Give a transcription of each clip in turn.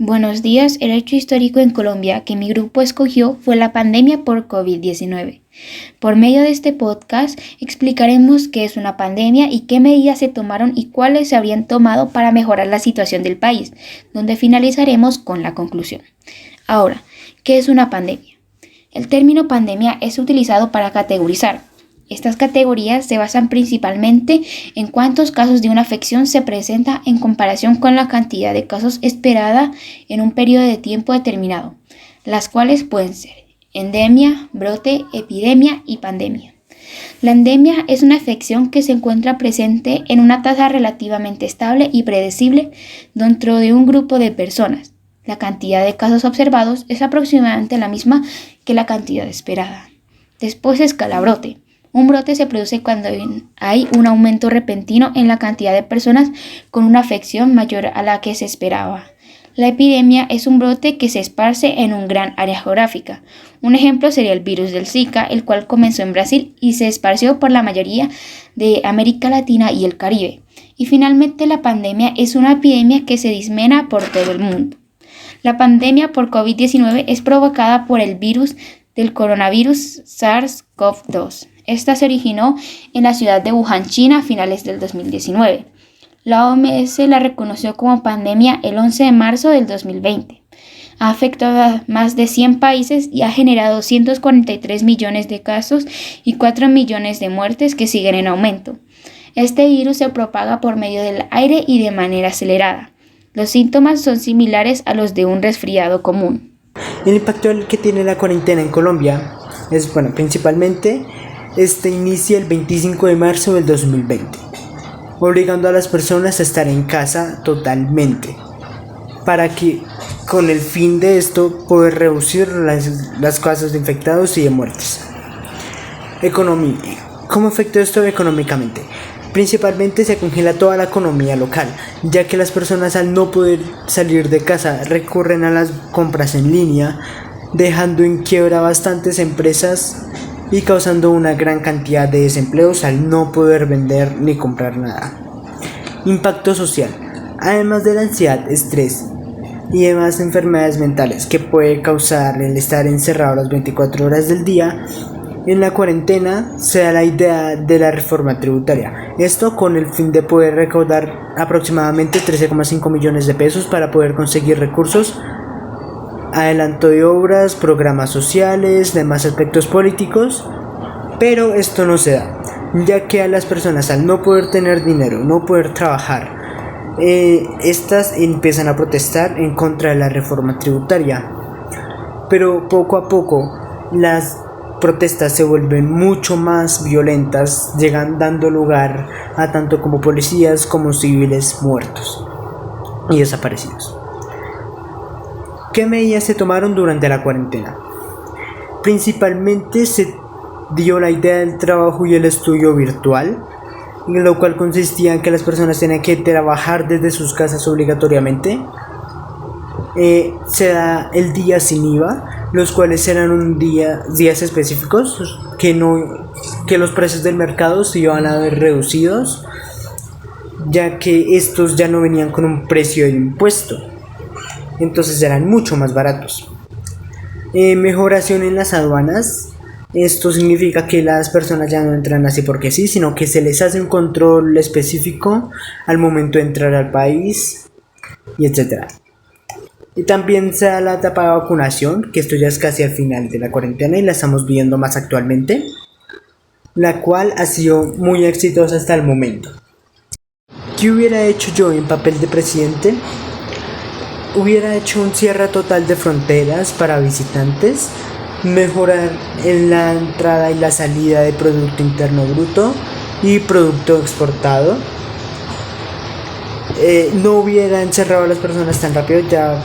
Buenos días. El hecho histórico en Colombia que mi grupo escogió fue la pandemia por COVID-19. Por medio de este podcast explicaremos qué es una pandemia y qué medidas se tomaron y cuáles se habrían tomado para mejorar la situación del país, donde finalizaremos con la conclusión. Ahora, ¿qué es una pandemia? El término pandemia es utilizado para categorizar. Estas categorías se basan principalmente en cuántos casos de una afección se presenta en comparación con la cantidad de casos esperada en un periodo de tiempo determinado, las cuales pueden ser endemia, brote, epidemia y pandemia. La endemia es una afección que se encuentra presente en una tasa relativamente estable y predecible dentro de un grupo de personas. La cantidad de casos observados es aproximadamente la misma que la cantidad esperada. Después escala brote. Un brote se produce cuando hay un aumento repentino en la cantidad de personas con una afección mayor a la que se esperaba. La epidemia es un brote que se esparce en un gran área geográfica. Un ejemplo sería el virus del Zika, el cual comenzó en Brasil y se esparció por la mayoría de América Latina y el Caribe. Y finalmente la pandemia es una epidemia que se disemina por todo el mundo. La pandemia por COVID-19 es provocada por el virus del coronavirus SARS-CoV-2. Esta se originó en la ciudad de Wuhan, China, a finales del 2019. La OMS la reconoció como pandemia el 11 de marzo del 2020. Ha afectado a más de 100 países y ha generado 243 millones de casos y 4 millones de muertes que siguen en aumento. Este virus se propaga por medio del aire y de manera acelerada. Los síntomas son similares a los de un resfriado común. El impacto que tiene la cuarentena en Colombia es, principalmente inicia el 25 de marzo del 2020, obligando a las personas a estar en casa totalmente, para que con el fin de esto poder reducir las casos de infectados y de muertes. Economía. ¿Cómo afecta esto económicamente? Principalmente se congela toda la economía local, ya que las personas al no poder salir de casa recurren a las compras en línea, dejando en quiebra bastantes empresas y causando una gran cantidad de desempleos al no poder vender ni comprar nada. Impacto social. Además de la ansiedad, estrés y demás enfermedades mentales que puede causar el estar encerrado las 24 horas del día, en la cuarentena se da la idea de la reforma tributaria. Esto con el fin de poder recaudar aproximadamente 13,5 millones de pesos para poder conseguir recursos, adelanto de obras, programas sociales, demás aspectos políticos, pero esto no se da, ya que a las personas al no poder tener dinero, no poder trabajar, estas empiezan a protestar en contra de la reforma tributaria, pero poco a poco las protestas se vuelven mucho más violentas, dando lugar a tanto como policías como civiles muertos y desaparecidos. ¿Qué medidas se tomaron durante la cuarentena? Principalmente se dio la idea del trabajo y el estudio virtual, en lo cual consistía en que las personas tenían que trabajar desde sus casas obligatoriamente. Se da el día sin IVA, los cuales eran días específicos que los precios del mercado se iban a ver reducidos, ya que estos ya no venían con un precio de impuesto, entonces eran mucho más baratos. Mejoración en las aduanas. Esto significa que las personas ya no entran así porque sí, sino que se les hace un control específico al momento de entrar al país, y etc. Y también se da la etapa de vacunación, que esto ya es casi al final de la cuarentena y la estamos viendo más actualmente, la cual ha sido muy exitosa hasta el momento. ¿Qué hubiera hecho yo en papel de presidente? Hubiera hecho un cierre total de fronteras para visitantes, mejorar en la entrada y la salida de Producto Interno Bruto y producto exportado. No hubiera encerrado a las personas tan rápido, ya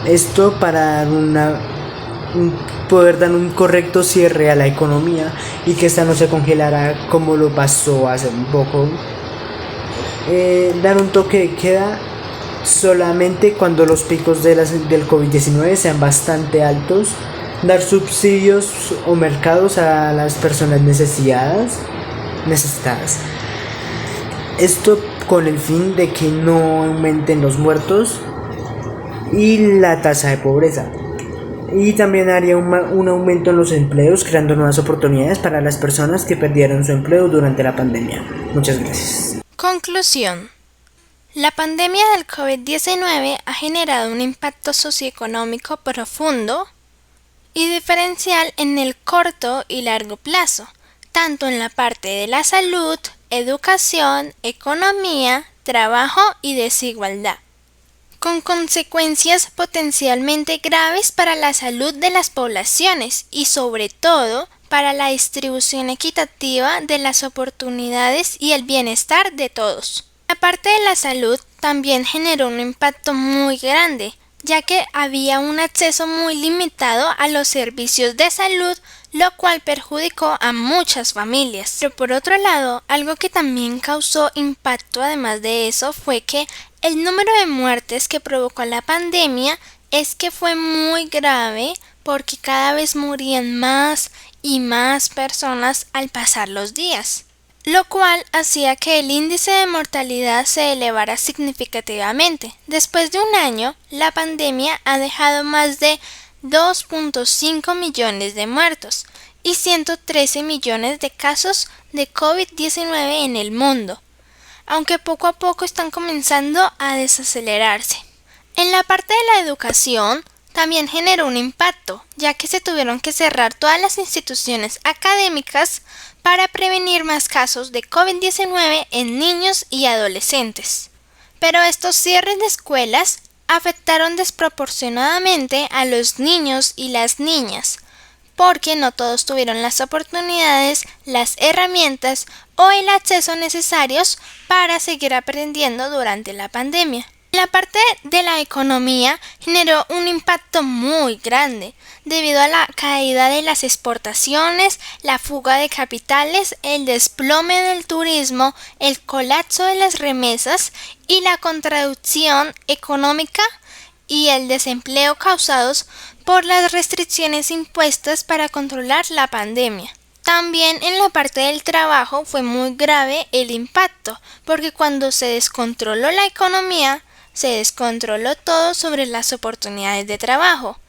esto para poder dar un correcto cierre a la economía y que esta no se congelara como lo pasó hace un poco. Dar un toque de queda solamente cuando los picos del COVID-19 sean bastante altos, dar subsidios o mercados a las personas necesitadas. Esto con el fin de que no aumenten los muertos y la tasa de pobreza. Y también haría un aumento en los empleos, creando nuevas oportunidades para las personas que perdieron su empleo durante la pandemia. Muchas gracias. Conclusión. La pandemia del COVID-19 ha generado un impacto socioeconómico profundo y diferencial en el corto y largo plazo, tanto en la parte de la salud, educación, economía, trabajo y desigualdad, con consecuencias potencialmente graves para la salud de las poblaciones y sobre todo para la distribución equitativa de las oportunidades y el bienestar de todos. La parte de la salud también generó un impacto muy grande, ya que había un acceso muy limitado a los servicios de salud, lo cual perjudicó a muchas familias. Pero por otro lado, algo que también causó impacto además de eso fue que el número de muertes que provocó la pandemia es que fue muy grave porque cada vez morían más y más personas al pasar los días, lo cual hacía que el índice de mortalidad se elevara significativamente. Después de un año, la pandemia ha dejado más de 2.5 millones de muertos y 113 millones de casos de COVID-19 en el mundo, aunque poco a poco están comenzando a desacelerarse. En la parte de la educación, también generó un impacto, ya que se tuvieron que cerrar todas las instituciones académicas para prevenir más casos de COVID-19 en niños y adolescentes. Pero estos cierres de escuelas afectaron desproporcionadamente a los niños y las niñas, porque no todos tuvieron las oportunidades, las herramientas o el acceso necesarios para seguir aprendiendo durante la pandemia. La parte de la economía generó un impacto muy grande debido a la caída de las exportaciones, la fuga de capitales, el desplome del turismo, el colapso de las remesas y la contracción económica y el desempleo causados por las restricciones impuestas para controlar la pandemia. También en la parte del trabajo fue muy grave el impacto, porque cuando se descontroló la economía, se descontroló todo sobre las oportunidades de trabajo,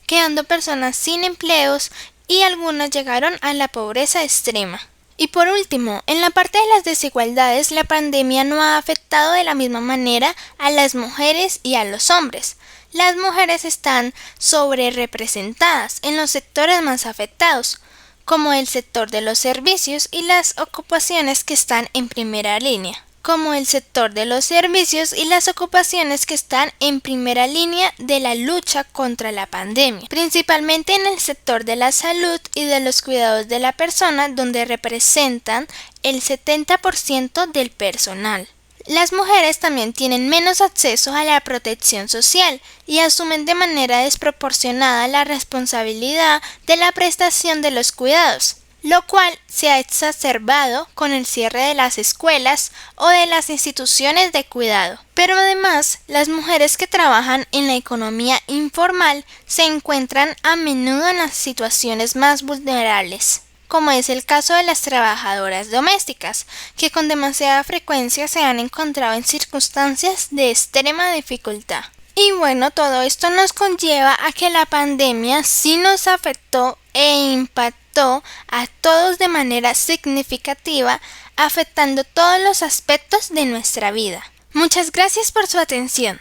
quedando personas sin empleos y algunas llegaron a la pobreza extrema. Y por último, en la parte de las desigualdades, la pandemia no ha afectado de la misma manera a las mujeres y a los hombres. Las mujeres están sobrerepresentadas en los sectores más afectados, como el sector de los servicios y las ocupaciones que están en primera línea. De la lucha contra la pandemia, principalmente en el sector de la salud y de los cuidados de la persona, donde representan el 70% del personal. Las mujeres también tienen menos acceso a la protección social y asumen de manera desproporcionada la responsabilidad de la prestación de los cuidados, lo cual se ha exacerbado con el cierre de las escuelas o de las instituciones de cuidado. Pero además, las mujeres que trabajan en la economía informal se encuentran a menudo en las situaciones más vulnerables, como es el caso de las trabajadoras domésticas, que con demasiada frecuencia se han encontrado en circunstancias de extrema dificultad. Y bueno, todo esto nos conlleva a que la pandemia sí nos afectó e impactó a todos de manera significativa, afectando todos los aspectos de nuestra vida. Muchas gracias por su atención.